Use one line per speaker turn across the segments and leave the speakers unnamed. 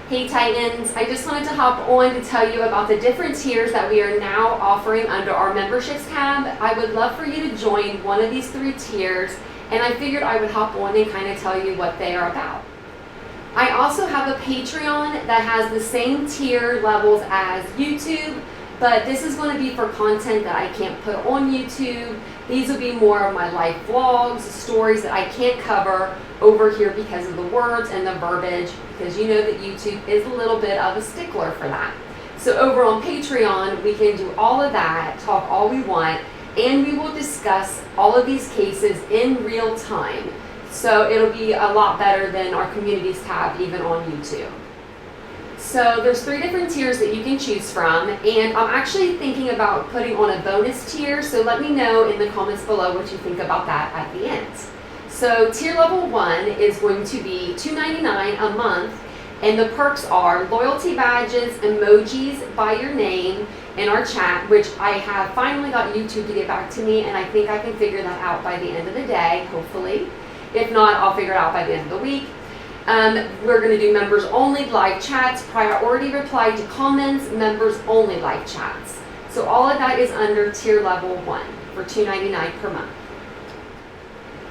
Hey Titans, I just wanted to hop on to tell you about the different tiers that we are now offering under our memberships tab. I would love for you to join one of these 3 tiers, and I figured I would hop on and kind of tell you what they are about. I also have a Patreon that has the same tier levels as YouTube, but this is going to be for content that I can't put on YouTube. These will be more of my life vlogs, stories that I can't cover over here because of the words and the verbiage, because you know that YouTube is a little bit of a stickler for that. So over on Patreon, we can do all of that, talk all we want, and we will discuss all of these cases in real time. So it'll be a lot better than our communities tab even on YouTube. So there's 3 different tiers that you can choose from, and I'm actually thinking about putting on a bonus tier, so let me know in the comments below what you think about that at the end. So tier level 1 is going to be $2.99 a month, and the perks are loyalty badges, emojis by your name in our chat, which I have finally got YouTube to get back to me, and I think I can figure that out by the end of the day, hopefully. If not, I'll figure it out by the end of the week. We're going to do members only live chats, priority reply to comments, members only live chats. So all of that is under tier level 1 for $2.99 per month.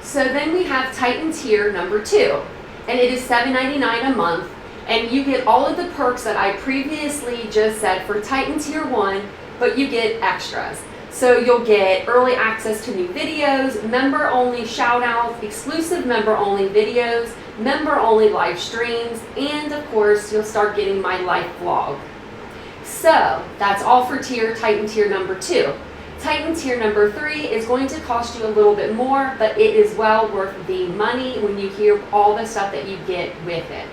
So then we have Titan tier number 2, and it is $7.99 a month, and you get all of the perks that I previously just said for Titan tier 1, but you get extras. So you'll get early access to new videos, member-only shout-outs, exclusive member-only videos, member-only live streams, and of course, you'll start getting my life vlog. So that's all for Titan tier number 2. Titan tier number 3 is going to cost you a little bit more, but it is well worth the money when you hear all the stuff that you get with it.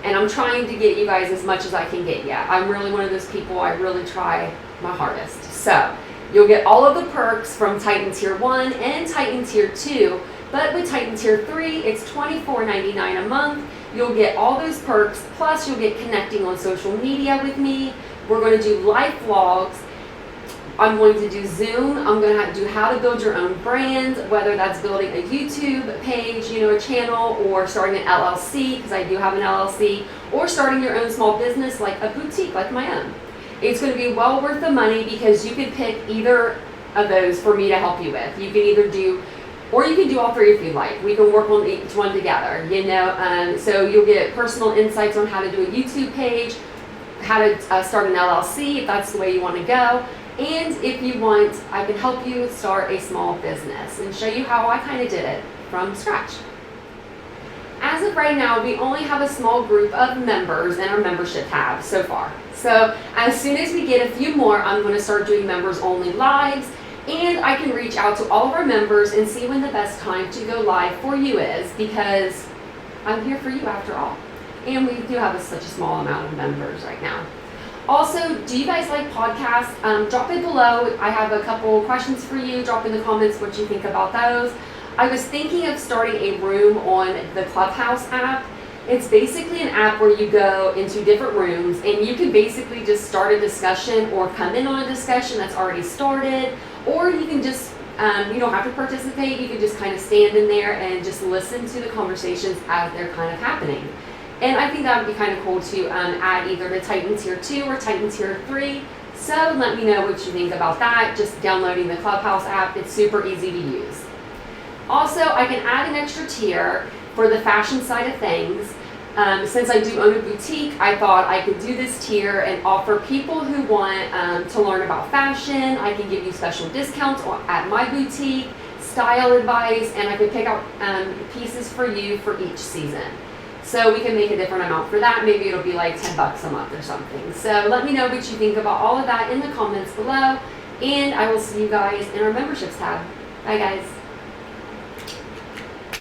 And I'm trying to get you guys as much as I can get you. I'm really one of those people, I really try my hardest. So you'll get all of the perks from Titan tier 1 and Titan tier 2, but with Titan tier 3, it's $24.99 a month. You'll get all those perks, plus you'll get connecting on social media with me. We're going to do live vlogs. I'm going to do Zoom. I'm going to do how to build your own brand, whether that's building a YouTube page, a channel, or starting an LLC, because I do have an LLC, or starting your own small business like a boutique like my own. It's going to be well worth the money because you can pick either of those for me to help you with. You can either do, or you can do all 3 if you like. We can work on each one together, so you'll get personal insights on how to do a YouTube page, how to start an LLC if that's the way you want to go. And if you want, I can help you start a small business and show you how I kind of did it from scratch. As of right now, we only have a small group of members in our membership tab so far. So as soon as we get a few more, I'm going to start doing members only lives, and I can reach out to all of our members and see when the best time to go live for you is, because I'm here for you after all. And we do have such a small amount of members right now. Also, do you guys like podcasts? Drop it below. I have a couple questions for you. Drop in the comments what you think about those. I was thinking of starting a room on the Clubhouse app. It's basically an app where you go into different rooms and you can basically just start a discussion or come in on a discussion that's already started, or you can just, you don't have to participate, you can just kind of stand in there and just listen to the conversations as they're kind of happening. And I think that would be kind of cool to add either to Titan tier 2 or Titan tier 3. So let me know what you think about that. Just downloading the Clubhouse app, it's super easy to use. Also, I can add an extra tier for the fashion side of things. Since I do own a boutique, I thought I could do this tier and offer people who want to learn about fashion. I can give you special discounts at my boutique, style advice, and I could pick out pieces for you for each season. So we can make a different amount for that. Maybe it'll be like $10 a month or something. So let me know what you think about all of that in the comments below, and I will see you guys in our memberships tab. Bye guys.